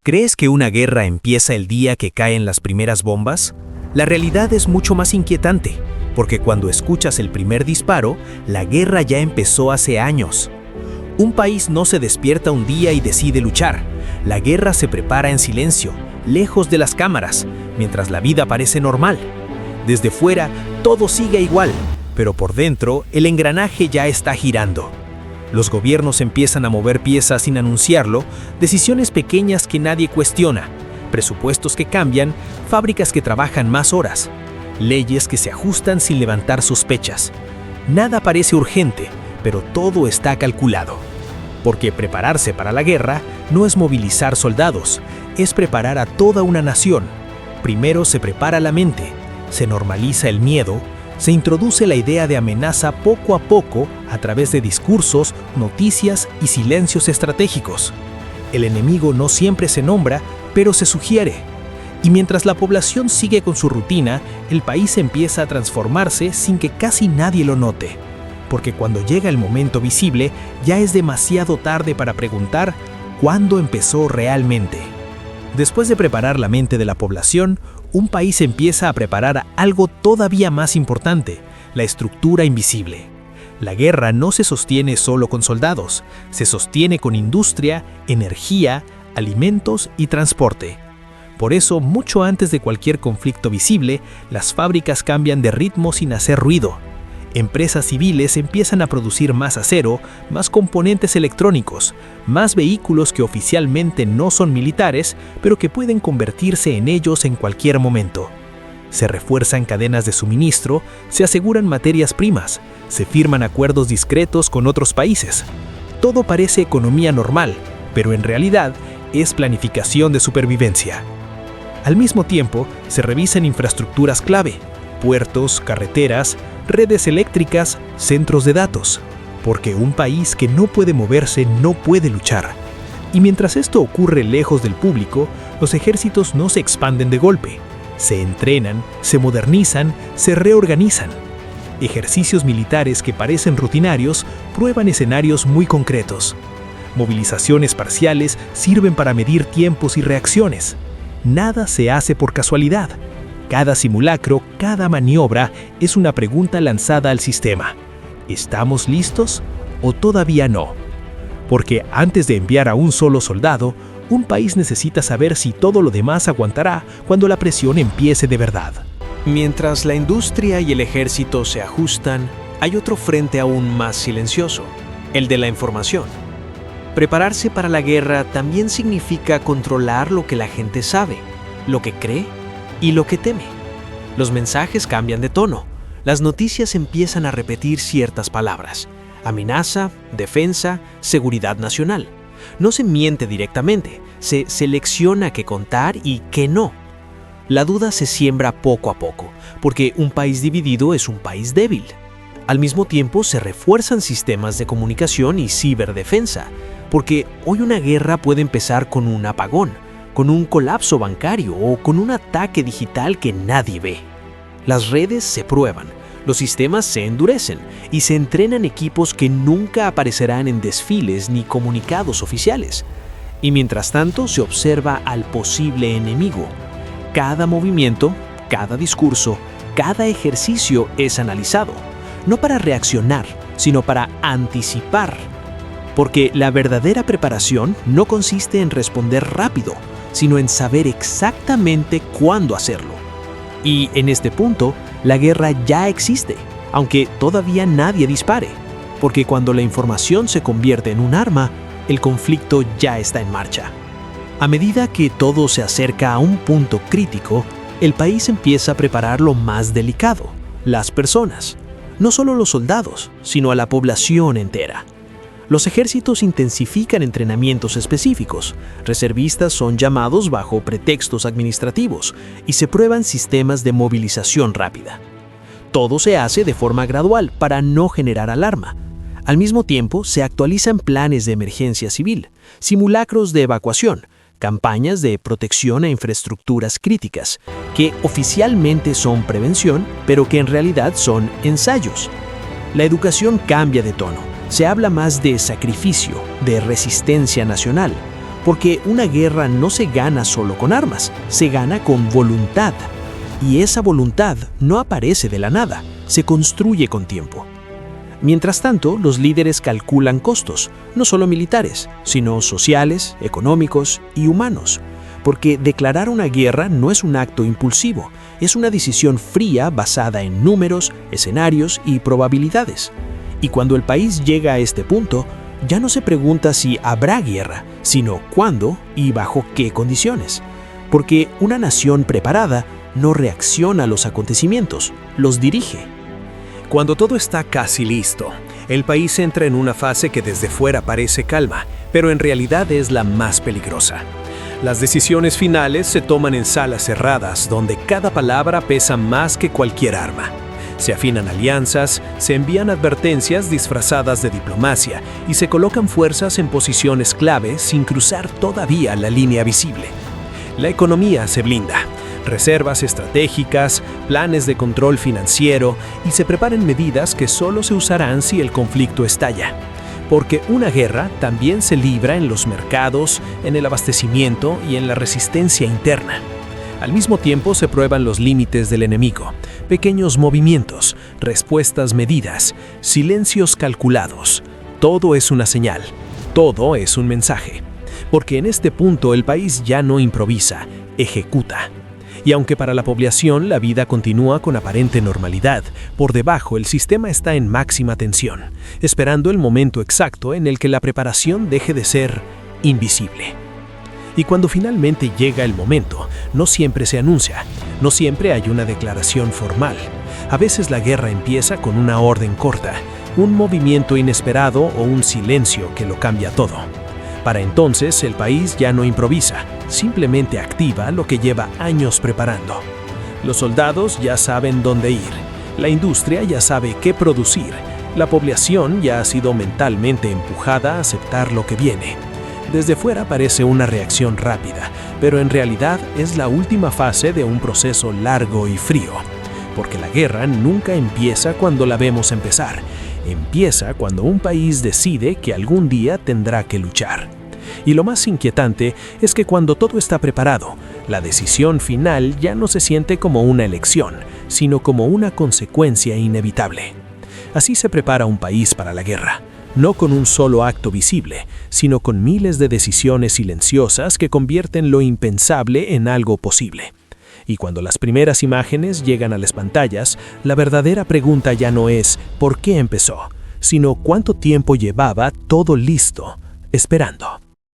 ¿Crees que una guerra empieza el día que caen las primeras bombas? La realidad es mucho más inquietante, porque cuando escuchas el primer disparo, la guerra ya empezó hace años. Un país no se despierta un día y decide luchar. La guerra se prepara en silencio, lejos de las cámaras, mientras la vida parece normal. Desde fuera, todo sigue igual, pero por dentro, el engranaje ya está girando. Los gobiernos empiezan a mover piezas sin anunciarlo, decisiones pequeñas que nadie cuestiona, presupuestos que cambian, fábricas que trabajan más horas, leyes que se ajustan sin levantar sospechas. Nada parece urgente, pero todo está calculado. Porque prepararse para la guerra no es movilizar soldados, es preparar a toda una nación. Primero se prepara la mente, se normaliza el miedo, se introduce la idea de amenaza poco a poco a través de discursos, noticias y silencios estratégicos. El enemigo no siempre se nombra, pero se sugiere. Y mientras la población sigue con su rutina, el país empieza a transformarse sin que casi nadie lo note. Porque cuando llega el momento visible, ya es demasiado tarde para preguntar ¿cuándo empezó realmente? Después de preparar la mente de la población, un país empieza a preparar algo todavía más importante, la estructura invisible. La guerra no se sostiene solo con soldados, se sostiene con industria, energía, alimentos y transporte. Por eso, mucho antes de cualquier conflicto visible, las fábricas cambian de ritmo sin hacer ruido. Empresas civiles empiezan a producir más acero, más componentes electrónicos, más vehículos que oficialmente no son militares, pero que pueden convertirse en ellos en cualquier momento. Se refuerzan cadenas de suministro, se aseguran materias primas, se firman acuerdos discretos con otros países. Todo parece economía normal, pero en realidad es planificación de supervivencia. Al mismo tiempo, se revisan infraestructuras clave, puertos, carreteras, redes eléctricas, centros de datos, porque un país que no puede moverse no puede luchar. Y mientras esto ocurre lejos del público, los ejércitos no se expanden de golpe, se entrenan, se modernizan, se reorganizan. Ejercicios militares que parecen rutinarios prueban escenarios muy concretos. Movilizaciones parciales sirven para medir tiempos y reacciones. Nada se hace por casualidad. Cada simulacro, cada maniobra es una pregunta lanzada al sistema. ¿Estamos listos o todavía no? Porque antes de enviar a un solo soldado, un país necesita saber si todo lo demás aguantará cuando la presión empiece de verdad. Mientras la industria y el ejército se ajustan, hay otro frente aún más silencioso, el de la información. Prepararse para la guerra también significa controlar lo que la gente sabe, lo que cree y lo que teme. Los mensajes cambian de tono. Las noticias empiezan a repetir ciertas palabras. Amenaza, defensa, seguridad nacional. No se miente directamente, se selecciona qué contar y qué no. La duda se siembra poco a poco, porque un país dividido es un país débil. Al mismo tiempo se refuerzan sistemas de comunicación y ciberdefensa, porque hoy una guerra puede empezar con un apagón, con un colapso bancario o con un ataque digital que nadie ve. Las redes se prueban, los sistemas se endurecen y se entrenan equipos que nunca aparecerán en desfiles ni comunicados oficiales. Y mientras tanto se observa al posible enemigo. Cada movimiento, cada discurso, cada ejercicio es analizado, no para reaccionar, sino para anticipar. Porque la verdadera preparación no consiste en responder rápido, sino en saber exactamente cuándo hacerlo. Y en este punto, la guerra ya existe, aunque todavía nadie dispare, porque cuando la información se convierte en un arma, el conflicto ya está en marcha. A medida que todo se acerca a un punto crítico, el país empieza a preparar lo más delicado, las personas, no solo los soldados, sino a la población entera. Los ejércitos intensifican entrenamientos específicos, reservistas son llamados bajo pretextos administrativos y se prueban sistemas de movilización rápida. Todo se hace de forma gradual para no generar alarma. Al mismo tiempo, se actualizan planes de emergencia civil, simulacros de evacuación, campañas de protección a infraestructuras críticas, que oficialmente son prevención, pero que en realidad son ensayos. La educación cambia de tono. Se habla más de sacrificio, de resistencia nacional, Porque una guerra no se gana solo con armas, se gana con voluntad. Y esa voluntad no aparece de la nada, se construye con tiempo. Mientras tanto, los líderes calculan costos, no solo militares, sino sociales, económicos y humanos. Porque declarar una guerra no es un acto impulsivo, es una decisión fría basada en números, escenarios y probabilidades. Y cuando el país llega a este punto, ya no se pregunta si habrá guerra, sino cuándo y bajo qué condiciones. Porque una nación preparada no reacciona a los acontecimientos, los dirige. Cuando todo está casi listo, el país entra en una fase que desde fuera parece calma, pero en realidad es la más peligrosa. Las decisiones finales se toman en salas cerradas, donde cada palabra pesa más que cualquier arma. Se afinan alianzas, se envían advertencias disfrazadas de diplomacia y se colocan fuerzas en posiciones clave sin cruzar todavía la línea visible. La economía se blinda, reservas estratégicas, planes de control financiero y se preparan medidas que solo se usarán si el conflicto estalla. Porque una guerra también se libra en los mercados, en el abastecimiento y en la resistencia interna. Al mismo tiempo se prueban los límites del enemigo, pequeños movimientos, respuestas medidas, silencios calculados. Todo es una señal, todo es un mensaje. Porque en este punto el país ya no improvisa, ejecuta. Y aunque para la población la vida continúa con aparente normalidad, por debajo el sistema está en máxima tensión, esperando el momento exacto en el que la preparación deje de ser invisible. Y cuando finalmente llega el momento, no siempre se anuncia, no siempre hay una declaración formal. A veces la guerra empieza con una orden corta, un movimiento inesperado o un silencio que lo cambia todo. Para entonces el país ya no improvisa, simplemente activa lo que lleva años preparando. Los soldados ya saben dónde ir, la industria ya sabe qué producir, la población ya ha sido mentalmente empujada a aceptar lo que viene. Desde fuera parece una reacción rápida, pero en realidad es la última fase de un proceso largo y frío. Porque la guerra nunca empieza cuando la vemos empezar. Empieza cuando un país decide que algún día tendrá que luchar. Y lo más inquietante es que cuando todo está preparado, la decisión final ya no se siente como una elección, sino como una consecuencia inevitable. Así se prepara un país para la guerra, no con un solo acto visible, sino con miles de decisiones silenciosas que convierten lo impensable en algo posible. Y cuando las primeras imágenes llegan a las pantallas, la verdadera pregunta ya no es ¿por qué empezó?, sino cuánto tiempo llevaba todo listo, esperando.